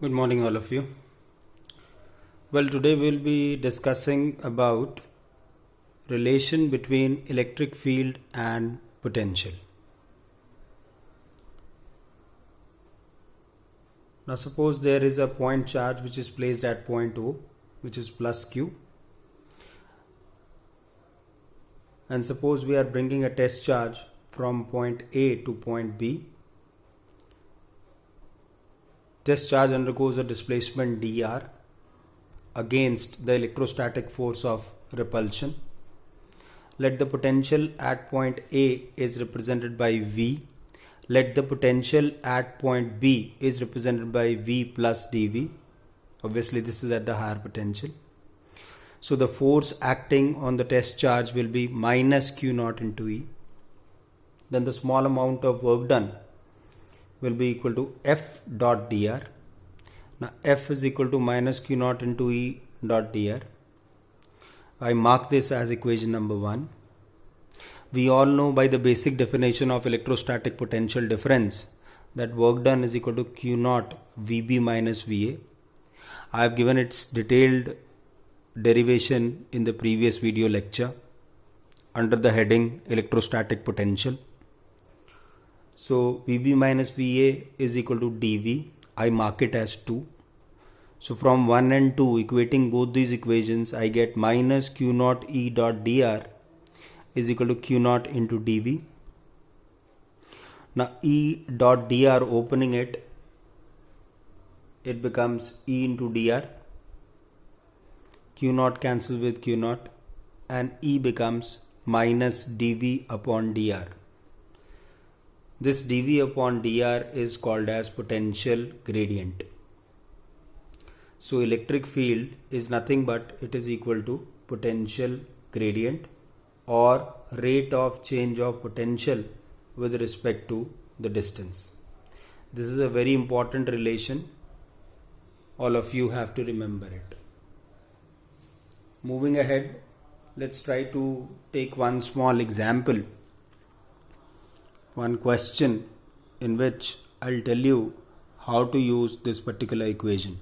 Good morning, all of you. Well, today we'll be discussing about relation between electric field and potential. Now, suppose there is a point charge which is placed at point O, which is plus Q, and suppose we are bringing a test charge from point A to point B. Test charge undergoes a displacement dr against the electrostatic force of repulsion. Let the potential at point A is represented by V. Let the potential at point B is represented by V plus dV. Obviously this is at the higher potential. So the force acting on the test charge will be minus Q naught into E. Then the small amount of work done will be equal to F dot dr. Now F is equal to minus Q naught into E dot dr. I mark this as equation number 1. We all know by the basic definition of electrostatic potential difference that work done is equal to Q naught Vb minus Va. I have given its detailed derivation in the previous video lecture under the heading electrostatic potential. So Vb minus Va is equal to dV. I mark it as 2. So from 1 and 2, equating both these equations, I get minus Q naught E dot dr is equal to Q naught into dV. Now E dot dr, opening it becomes E into dr. Q naught cancels with Q naught and E becomes minus dV upon dr. This dV upon dr is called as potential gradient. So electric field is nothing but it is equal to potential gradient or rate of change of potential with respect to the distance. This is a very important relation. All of you have to remember it. Moving ahead, let's try to take one small example. One question in which I'll tell you how to use this particular equation.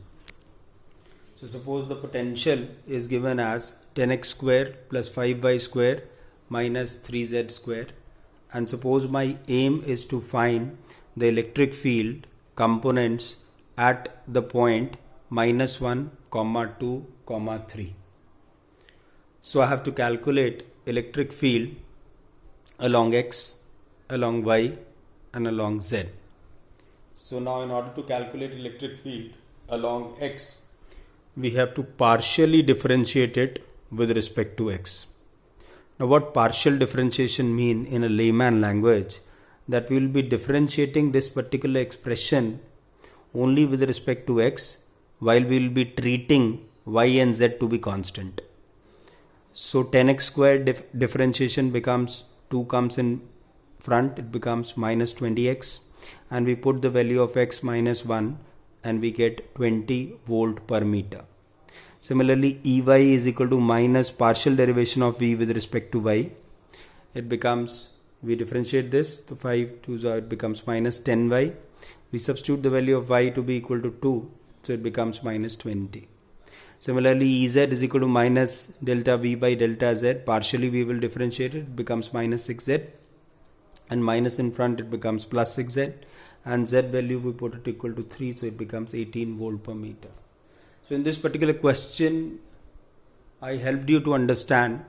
So suppose the potential is given as 10x square plus 5y square minus 3z square, and suppose my aim is to find the electric field components at the point minus 1, 2, 3. So I have to calculate electric field along x, along y and along z. So now in order to calculate electric field along x, we have to partially differentiate it with respect to x. Now what partial differentiation mean in a layman language? That we will be differentiating this particular expression only with respect to x while we will be treating y and z to be constant. So 10x square differentiation becomes 2 comes in front, it becomes minus 20x, and we put the value of x minus 1 and we get 20 volt per meter. Similarly, Ey is equal to minus partial derivation of V with respect to y. It becomes, we differentiate this, so 5 2 it becomes minus 10y. We substitute the value of y to be equal to 2, so it becomes minus 20. Similarly, Ez is equal to minus delta V by delta Z. Partially we will differentiate it becomes minus 6Z, and minus in front it becomes plus 6Z, and Z value we put it equal to 3, so it becomes 18 volt per meter. So in this particular question, I helped you to understand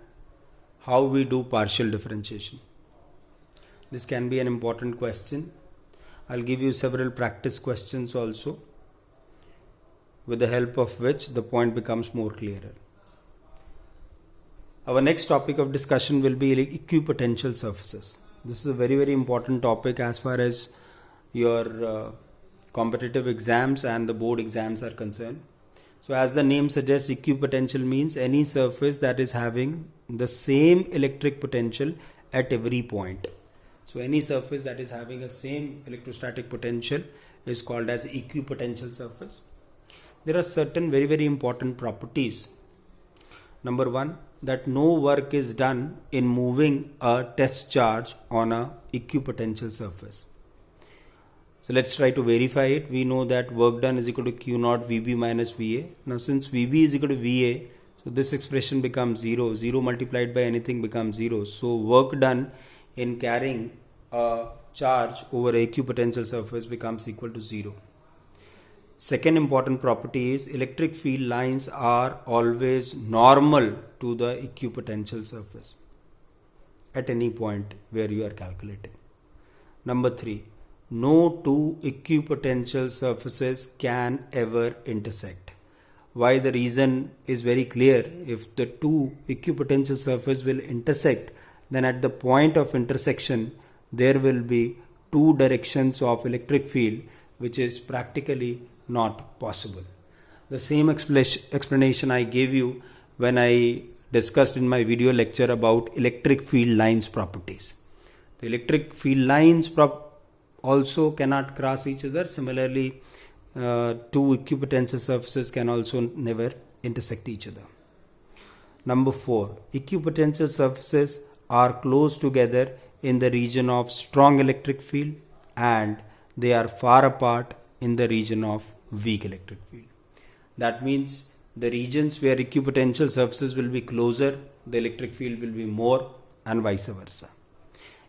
how we do partial differentiation. This can be an important question. I'll give you several practice questions also, with the help of which the point becomes more clearer. Our next topic of discussion will be equipotential surfaces. This is a very, very important topic as far as your competitive exams and the board exams are concerned. So as the name suggests, equipotential means any surface that is having the same electric potential at every point. So any surface that is having a same electrostatic potential is called as equipotential surface. There are certain very, very important properties. Number 1, that no work is done in moving a test charge on a equipotential surface. So let's try to verify it. We know that work done is equal to Q naught VB minus VA. Now since VB is equal to VA, so this expression becomes 0. 0 multiplied by anything becomes 0. So work done in carrying a charge over a equipotential surface becomes equal to 0. Second important property is electric field lines are always normal to the equipotential surface at any point where you are calculating. Number 3, no two equipotential surfaces can ever intersect. Why? The reason is very clear. If the two equipotential surfaces will intersect, then at the point of intersection there will be two directions of electric field, which is practically not possible. The same explanation I gave you when I discussed in my video lecture about electric field lines properties. The electric field lines also cannot cross each other. Similarly, two equipotential surfaces can also never intersect each other. Number 4, equipotential surfaces are close together in the region of strong electric field and they are far apart in the region of weak electric field. That means the regions where equipotential surfaces will be closer, the electric field will be more, and vice versa.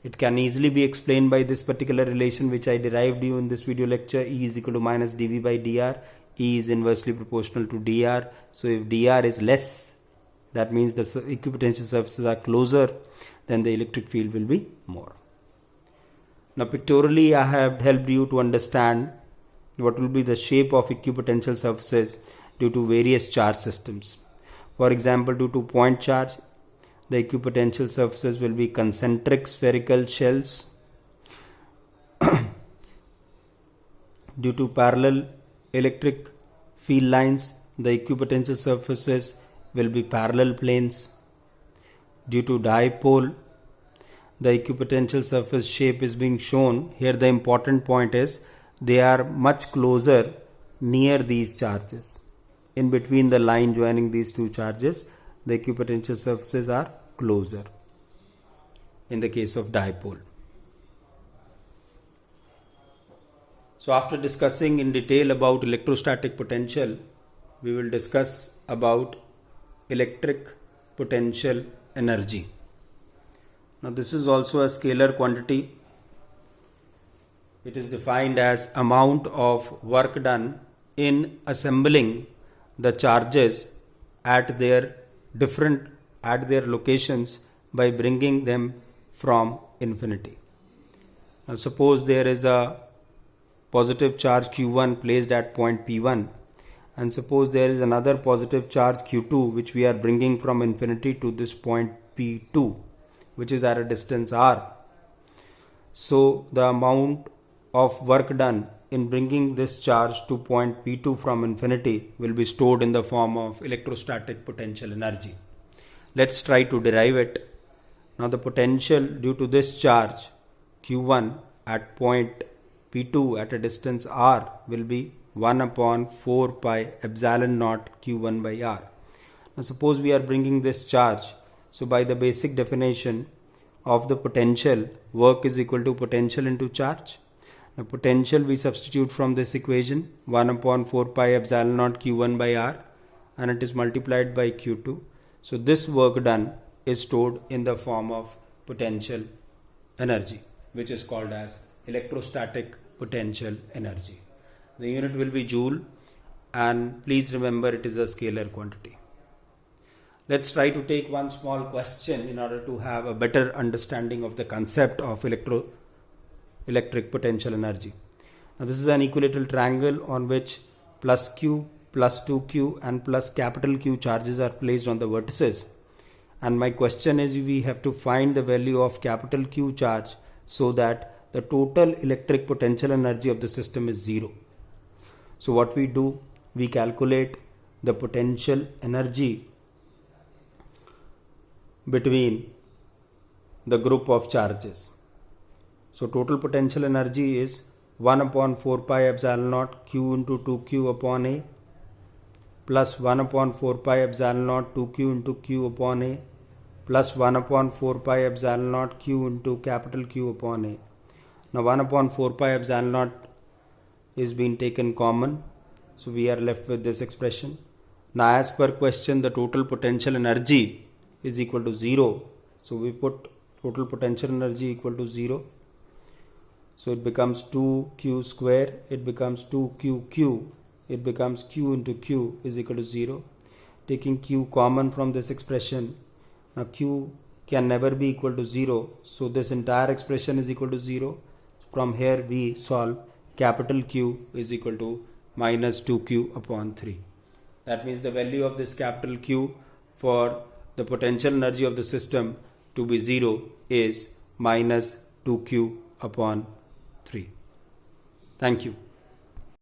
It can easily be explained by this particular relation which I derived you in this video lecture. E is equal to minus dV by dr. E is inversely proportional to dr. So if dr is less, that means the equipotential surfaces are closer, then the electric field will be more. Now pictorially I have helped you to understand what will be the shape of equipotential surfaces due to various charge systems. For example, due to point charge, the equipotential surfaces will be concentric spherical shells. Due to parallel electric field lines, the equipotential surfaces will be parallel planes. Due to dipole, the equipotential surface shape is being shown. Here the important point is they are much closer near these charges. In between the line joining these two charges, the equipotential surfaces are closer in the case of dipole. So after discussing in detail about electrostatic potential, we will discuss about electric potential energy. Now this is also a scalar quantity. It is defined as amount of work done in assembling the charges at their locations by bringing them from infinity. Now suppose there is a positive charge Q1 placed at point P1, and suppose there is another positive charge Q2 which we are bringing from infinity to this point P2, which is at a distance r. So the amount of work done in bringing this charge to point P2 from infinity will be stored in the form of electrostatic potential energy. Let's try to derive it. Now the potential due to this charge Q1 at point P2 at a distance r will be 1 upon 4 pi epsilon naught Q1 by r. Now suppose we are bringing this charge. So by the basic definition of the potential, work is equal to potential into charge. The potential we substitute from this equation 1 upon 4 pi epsilon naught Q1 by r, and it is multiplied by Q2. So this work done is stored in the form of potential energy, which is called as electrostatic potential energy. The unit will be joule, and please remember it is a scalar quantity. Let's try to take one small question in order to have a better understanding of the concept of electric potential energy. Now this is an equilateral triangle on which plus Q, plus 2Q and plus capital Q charges are placed on the vertices. And my question is, we have to find the value of capital Q charge so that the total electric potential energy of the system is 0. So what we do, we calculate the potential energy between the group of charges. So total potential energy is 1 upon 4 pi epsilon naught Q into 2Q upon A plus 1 upon 4 pi epsilon naught 2Q into Q upon A plus 1 upon 4 pi epsilon naught Q into capital Q upon A. Now 1 upon 4 pi epsilon naught is being taken common, so we are left with this expression. Now as per question, the total potential energy is equal to 0, so we put total potential energy equal to 0. So it becomes 2q square, it becomes 2qq, it becomes q into q is equal to 0. Taking q common from this expression, now q can never be equal to 0, so this entire expression is equal to 0. From here we solve capital Q is equal to minus 2q upon 3. That means the value of this capital Q for the potential energy of the system to be 0 is minus 2q upon 3. Thank you.